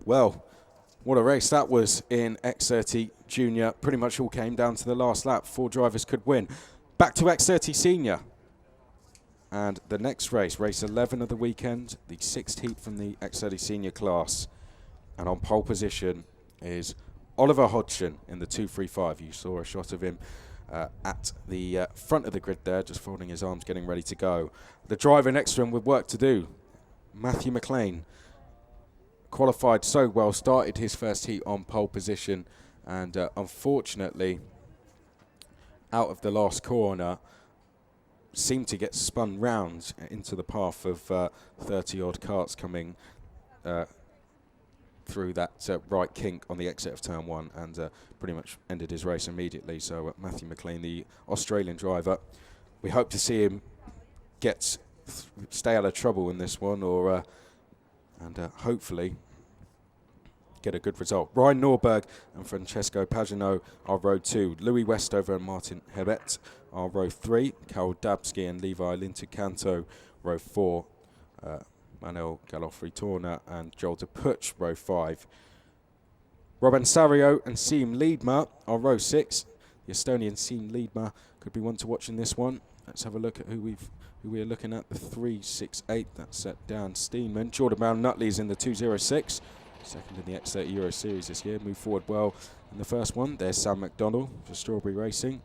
Well, what a race that was in X30 Junior. Pretty much all came down to the last lap. 4 drivers could win. Back to X30 Senior. And the next race, race 11 of the weekend, the 6th heat from the X30 Senior class. And on pole position is Oliver Hodgson in the 235. You saw a shot of him at the front of the grid there, just folding his arms, getting ready to go. The driver next to him with work to do, Matthew McLean. Qualified so well, started his first heat on pole position, and unfortunately, out of the last corner, seemed to get spun round into the path of 30-odd carts coming through that right kink on the exit of turn 1, and pretty much ended his race immediately. So Matthew McLean, the Australian driver, we hope to see him stay out of trouble in this one, or and hopefully get a good result. Ryan Norberg and Francesco Pagano are row 2. Louis Westover and Martin Hebet are row 3. Carol Dabsky and Levi Lintucanto, row 4. Manuel Galofri-Torna and Joel de Puch, row 5. Robin Sario and Siem Liedma are row 6. The Estonian Siem Liedma could be one to watch in this one. Let's have a look at who we're looking at. The 368, that's Dan Steenman. Jordan Brown Nutley is in the 206. Second in the X30 Euro Series this year. Moved forward well in the first one. There's Sam McDonnell for Strawberry Racing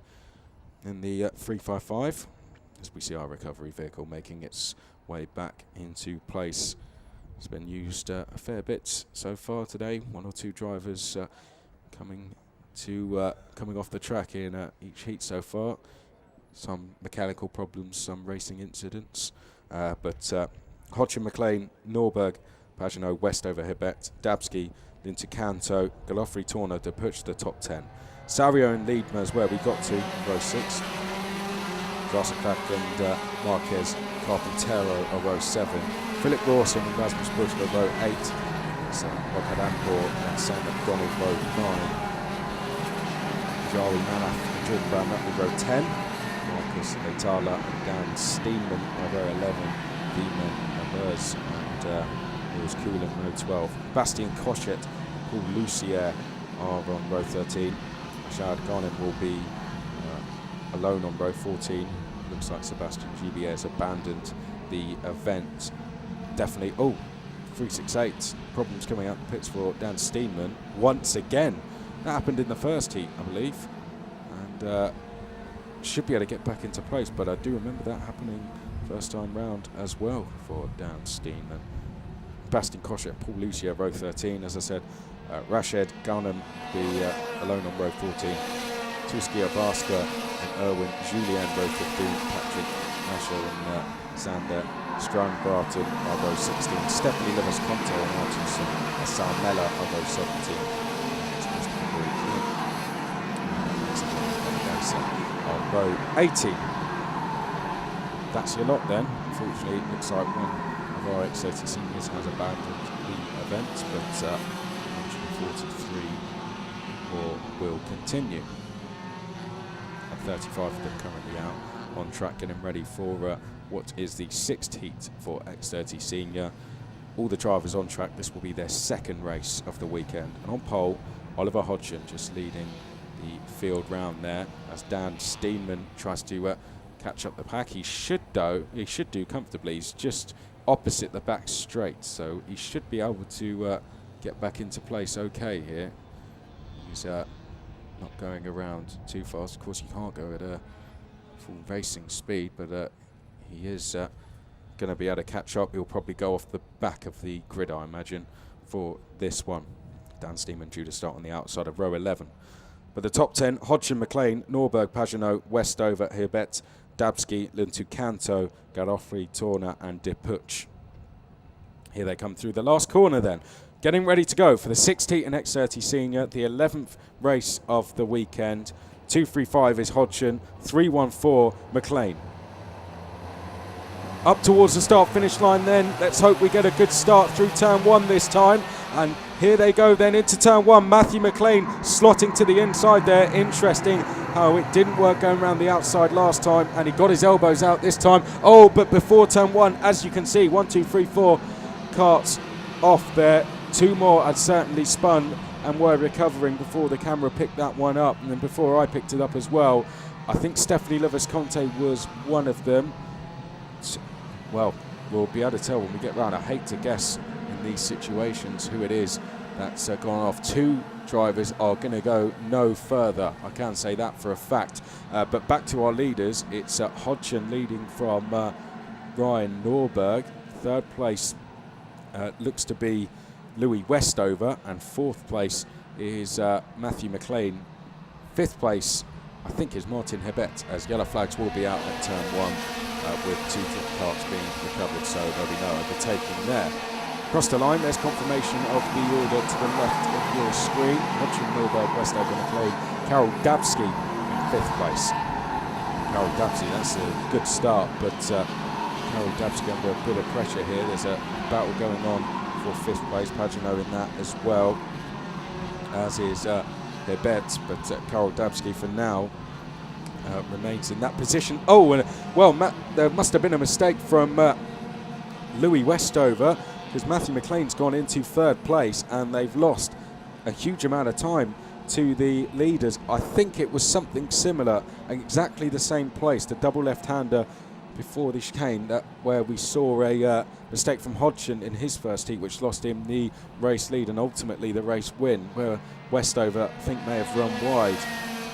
in the 355. As we see our recovery vehicle making its way back into place. It's been used a fair bit so far today. 1 or 2 drivers coming off the track in each heat so far. Some mechanical problems, some racing incidents, but Hodgson, McLean, Norberg, Pagano, Westover, Hebet, Dabsky, Lintucanto, Galofri-Torna to push the top 10. Sario and Liedma is where we got to, row 6. Grassaklack and Marquez Carpintero are row 7. Philip Rawson and Rasmus Bush are row 8. Sam Okadampor and Sam McDonald row 9. Jari Manath and Jordan Brown up row 10. Marcus Natala and Dan Steenman are row 11. Demon Amers and Lewis Coolan row 12. Bastien Cochet and Paul Lucier are on row 13. Shad Garnin will be alone on row 14. Looks like Sebastian Gibier has abandoned the event. Definitely, 368. Problems coming out the pits for Dan Steenman once again. That happened in the first heat, I believe. And should be able to get back into place, but I do remember that happening first time round as well for Dan Steenman. Bastien Cochet, Paul Lucier, row 13. As I said, Rashid Garnham be alone on row 14. Tuskia Baska and Erwin Julien, row 15. Patrick Nasher and Sander Strang-Barton are row 16. Stephanie Livers-Conte and Martinson and Sal Mella are row 17. On row 18. That's your lot then. Unfortunately, it looks like one of our X30 seniors has abandoned the event, but 143 more will continue. 35 of them currently out on track, getting ready for what is the 6th heat for X30 Senior. All the drivers on track. This will be their 2nd race of the weekend. And on pole, Oliver Hodgson just leading the field round there as Dan Steenman tries to catch up the pack. He should do comfortably. He's just opposite the back straight, so he should be able to get back into place okay here. He's not going around too fast. Of course, you can't go at a full racing speed, but he is going to be able to catch up. He'll probably go off the back of the grid, I imagine, for this one. Dan Steenman due to start on the outside of row 11. But the top 10, Hodgson, McLean, Norberg, Pagano, Westover, Hebet, Dabsky, Lintucanto, Galofri-Torna and de Puch. Here they come through the last corner then. Getting ready to go for the 6th heat in X30 Senior, the 11th race of the weekend. 235 is Hodgson, 314 McLean. Up towards the start-finish line then. Let's hope we get a good start through turn 1 this time. And here they go then into turn 1. Matthew McLean slotting to the inside there. Interesting how it didn't work going around the outside last time, and he got his elbows out this time. But before turn 1, as you can see, 1, 2, 3, 4 carts off there. 2 more had certainly spun and were recovering before the camera picked that one up, and then before I picked it up as well. I think Stephanie Livers-Conte was one of them. Well, we'll be able to tell when we get round. I hate to guess in these situations who it is that's gone off. 2 drivers are going to go no further. I can say that for a fact. But back to our leaders. It's Hodgson leading from Ryan Norberg. 3rd place looks to be Louis Westover, and 4th place is Matthew McLean. 5th place, I think, is Martin Hebet, as yellow flags will be out at turn 1 with 2 flip carts being recovered, so there'll be no overtaking there. Across the line, there's confirmation of the order to the left of your screen. Hodgson, Norberg, Westover, McLean, Carol Dabsky in 5th place. Carol Dabsky, that's a good start, but Carol Dabsky under a bit of pressure here. There's a battle going on for 5th place. Pagenaud in that as well, as is Hebet, but Carol Dabsky for now remains in that position. Oh, and well, there must have been a mistake from Louis Westover, because Matthew McLean's gone into 3rd place and they've lost a huge amount of time to the leaders. I think it was something similar, exactly the same place, the double left-hander before the chicane, where we saw a mistake from Hodgson in his first heat, which lost him the race lead and ultimately the race win, where Westover, I think, may have run wide.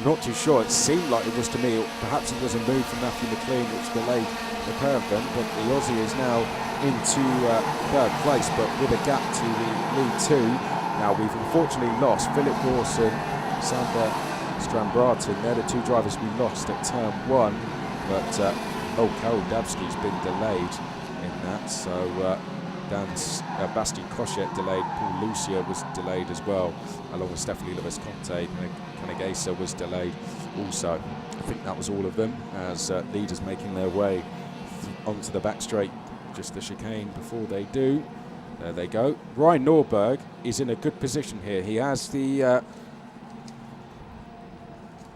Not too sure. It seemed like it was to me. Perhaps it was a move from Matthew McLean which delayed the curve then, but the Aussie is now into 3rd place, but with a gap to the lead 2. Now we've unfortunately lost Philip Dawson, Sander Strambratton. They're the 2 drivers we lost at turn 1, but Carol Dabsky's been delayed in that, so Bastien Crochet delayed, Paul Lucia was delayed as well, along with Stephanie Livers-Conte. Canagesa was delayed also. I think that was all of them, as leaders making their way onto the back straight, just the chicane before they do. There they go. Ryan Norberg is in a good position here. He has the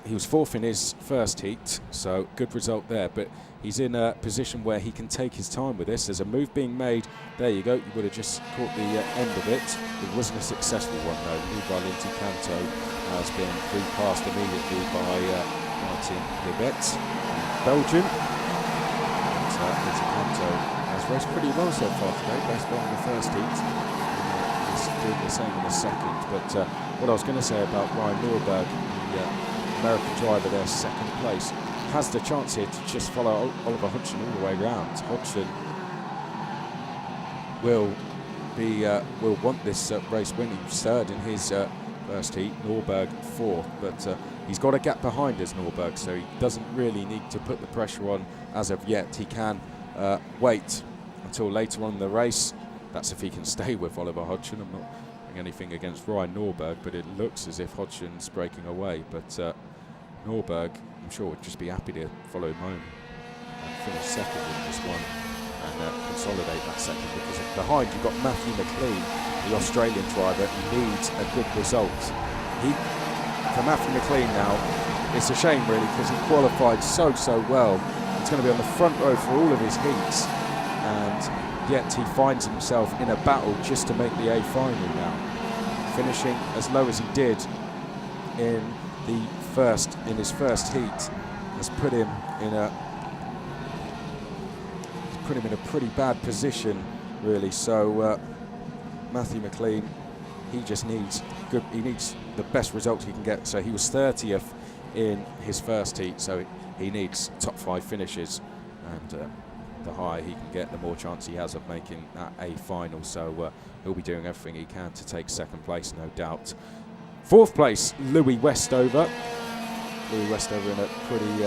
he was 4th in his first heat, so good result there, but he's in a position where he can take his time with this. There's a move being made. There you go. You would have just caught the end of it. It wasn't a successful one, though. Nuval into Canto has been repassed immediately by Martin Hebet, Belgium. Into Canto has raced pretty well so far today, best well in the first heat. He's doing the same in the second. But what I was going to say about Ryan Norberg, the American driver there, 2nd place, has the chance here to just follow Oliver Hodgson all the way round. Hodgson will want this race win. He was 3rd in his first heat, Norberg 4th, but he's got a gap behind us, Norberg, so he doesn't really need to put the pressure on as of yet. He can wait until later on in the race. That's if he can stay with Oliver Hodgson. I'm not doing anything against Ryan Norberg, but it looks as if Hodgson's breaking away. But Norberg, I'm sure, would just be happy to follow him home and finish 2nd in this one and consolidate that 2nd, because behind you've got Matthew McLean, the Australian driver, who needs a good result. For Matthew McLean now, it's a shame really, because he qualified so well. He's going to be on the front row for all of his heats, and yet he finds himself in a battle just to make the A final now. Finishing as low as he did in his first heat has put him in a pretty bad position, really. So Matthew McLean, he just needs the best result he can get. So he was 30th in his first heat, so he needs top 5 finishes, and the higher he can get, the more chance he has of making that A final. So he'll be doing everything he can to take 2nd place, no doubt. 4th place, Louis Westover. Louis Westover in a pretty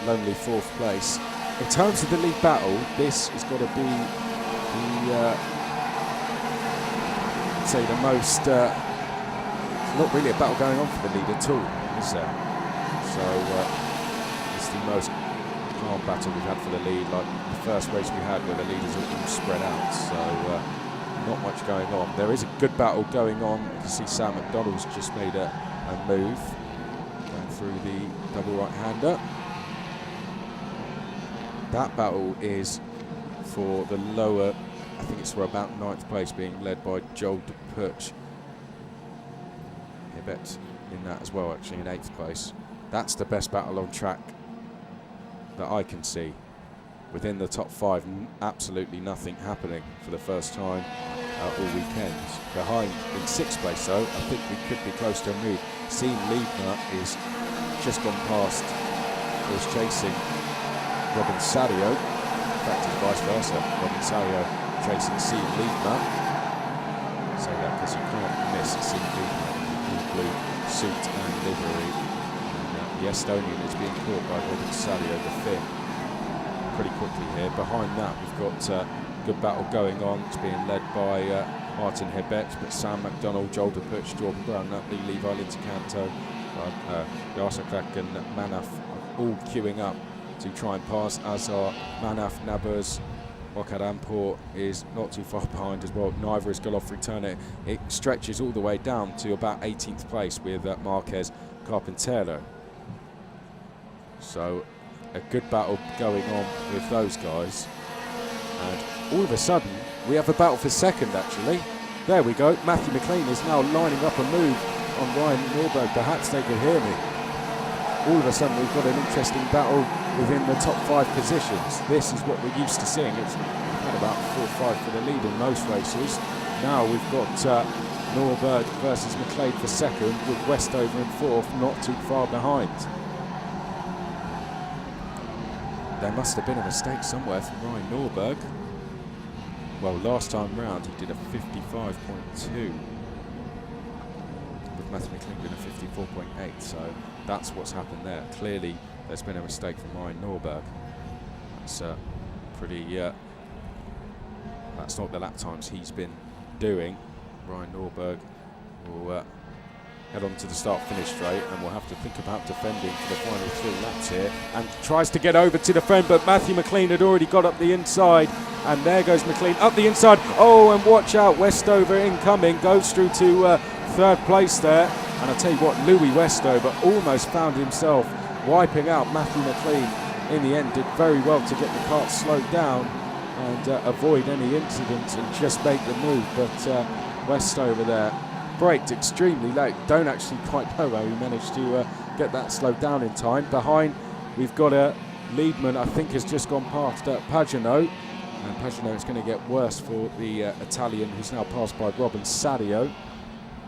lonely 4th place. In terms of the league battle, this has got to be the most, not really a battle going on for the lead at all, is there? So it's the most calm battle we've had for the lead, like the first race we had where the leaders are all spread out. So not much going on. There is a good battle going on. You can see Sam McDonald's just made a move going through the double right-hander. That battle is for the lower I think it's for about 9th place, being led by Joel de Perch. Hebet in that as well, actually in 8th place. That's the best battle on track that I can see. Within the top 5, absolutely nothing happening for the first time all weekend. Behind in 6th place though, I think we could be close to a move. Sean Liebner is just gone past, is chasing Robin Sadio. In fact, it's vice versa. Robin Sadio chasing Sean Liebner. Say that because you can't miss Sean Liebner in the blue suit and livery. And, the Estonian is being caught by Robin Sadio, the Finn, pretty quickly here. Behind that, we've got good battle going on. It's being led by Martin Hebet, but Sam McDonald, Joel de Perch, Jordan Brown, Nutley, Levi Lintercanto, Yarsakrak and Manaf all queuing up to try and pass, as are Manaf, Nabers. Okadampur is not too far behind as well. Neither is Golov Returner. It stretches all the way down to about 18th place with Marquez Carpintero. So a good battle going on with those guys. And all of a sudden, we have a battle for second, actually. There we go. Matthew McLean is now lining up a move on Ryan Norberg. Perhaps they can hear me. All of a sudden, we've got an interesting battle within the top 5 positions. This is what we're used to seeing. It's had about 4 or 5 for the lead in most races. Now we've got Norberg versus McLean for second, with Westover in 4th, not too far behind. There must have been a mistake somewhere from Ryan Norberg. Well, last time round he did a 55.2, with Matthew McLean doing a 54.8, so that's what's happened there. Clearly there's been a mistake from Ryan Norberg. That's pretty, that's not the lap times he's been doing. Ryan Norberg will head on to the start-finish straight, and we'll have to think about defending for the final 3 laps here. And tries to get over to defend, but Matthew McLean had already got up the inside, and there goes McLean up the inside. Oh, and watch out, Westover incoming, goes through to 3rd place there. And I tell you what, Louis Westover almost found himself wiping out Matthew McLean. In the end, did very well to get the kart slowed down and avoid any incidents and just make the move. But Westover there braked extremely late. Don't actually quite know how he managed to get that slowed down in time. Behind, we've got a Liebman, I think, has just gone past Pagano. And Pagano is going to get worse for the Italian, who's now passed by Robin Sadio.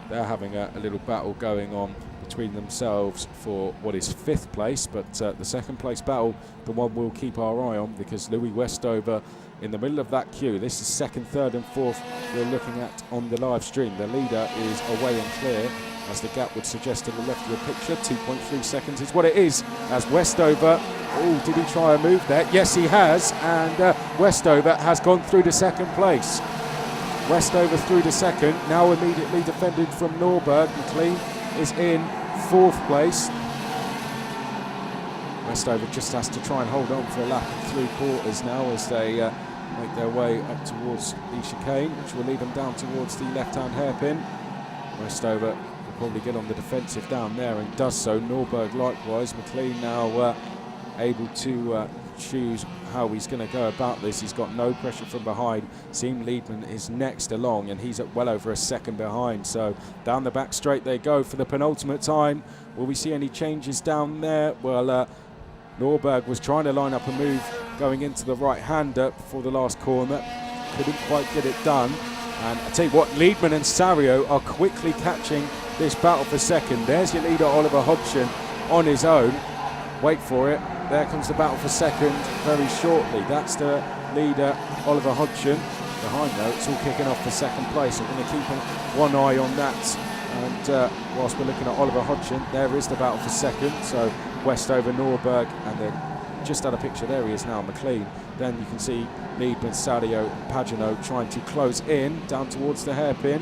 They're having a little battle going on between themselves for what is 5th place, but the 2nd place battle, the one we'll keep our eye on, because Louis Westover in the middle of that queue. This is 2nd, 3rd and 4th we're looking at on the live stream. The leader is away and clear, as the gap would suggest to the left of your picture. 2.3 seconds is what it is, as Westover, oh, did he try a move there? Yes, he has, and Westover has gone through to 2nd place. Westover through to 2nd, now immediately defended from Norberg. McLean is in 4th place. Westover just has to try and hold on for a lap and 3/4 now, as they make their way up towards the chicane, which will lead them down towards the left-hand hairpin. Westover will probably get on the defensive down there, and does so. Norberg likewise. McLean now able to choose how he's going to go about this. He's got no pressure from behind. Sean Liebman is next along, and he's at well over a second behind. So down the back straight they go for the penultimate time. Will we see any changes down there? Well, Norberg was trying to line up a move going into the right-hander before the last corner. Couldn't quite get it done. And I tell you what, Liebman and Sario are quickly catching this battle for second. There's your leader, Oliver Hodgson, on his own. Wait for it. There comes the battle for second very shortly. That's the leader, Oliver Hodgson. Behind, though, it's all kicking off for 2nd place. I'm going to keep one eye on that. And whilst we're looking at Oliver Hodgson, there is the battle for 2nd. So Westover, Norberg, and then just out of picture, there he is now, McLean. Then you can see Liebman, Sadio, and Pagano trying to close in down towards the hairpin.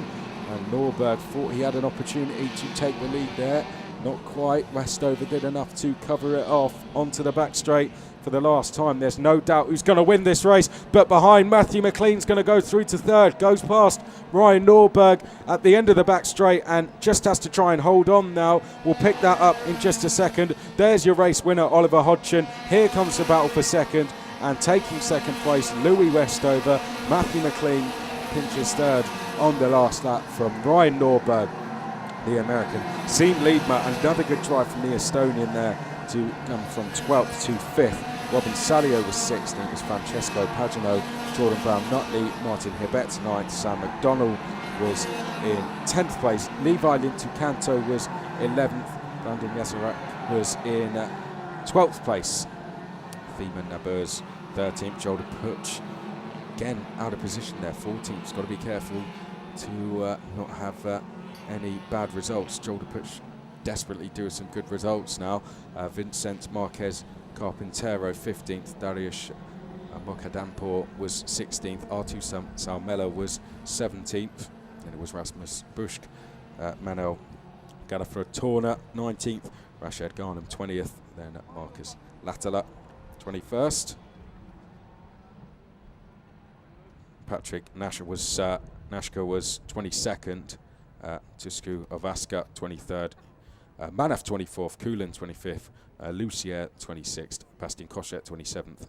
And Norberg thought he had an opportunity to take the lead there. Not quite. Westover did enough to cover it off onto the back straight for the last time. There's no doubt who's going to win this race, but behind, Matthew McLean's going to go through to 3rd, goes past Ryan Norberg at the end of the back straight, and just has to try and hold on now. We'll pick that up in just a second. There's your race winner, Oliver Hodgson. Here comes the battle for 2nd. And taking second place, Louis Westover. Matthew McLean pinches third on the last lap from Ryan Norberg, the American. Sean Liedma, another good try from the Estonian there to come from 12th to 5th. Robin Salio was 6th, and it was Francesco Pagano, Jordan Brown-Nutley, Martin Hibet 9th, Sam McDonnell was in 10th place, Levi Lintu-Canto was 11th, Brandon Yesarak was in 12th place, Thiemann Naburs 13th, Jolder Puch again out of position there, 14th. Got to be careful to not have any bad results. Jolder Puch desperately doing some good results now. Vincent Marquez Carpintero 15th, Darius Mokadampor was 16th, Artu Salmela was 17th, and it was Rasmus Buschk, Manuel Gallifrey-Torna 19th, Rashad Garnham 20th, then Marcus Latala 21st. Patrick Nashka was 22nd, Tusku Ovaska 23rd, Manaf 24th, Kulin 25th, Lucier 26th, Bastien Cochet 27th,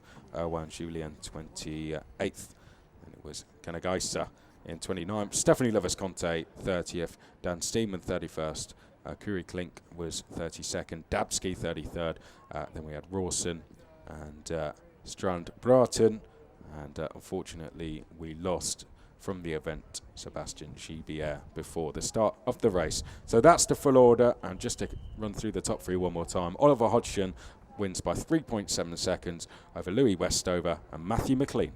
Juan Julien 28th, and it was Kanagaisa in 29th, Stephanie Levis-Conte 30th, Dan Steeman 31st, Kuri Klink was 32nd, Dabski 33rd, then we had Rawson and Strand Bratton, and unfortunately we lost from the event Sebastian Gibier before the start of the race. So that's the full order, and just to run through the top three one more time. Oliver Hodgson wins by 3.7 seconds over Louis Westover and Matthew McLean.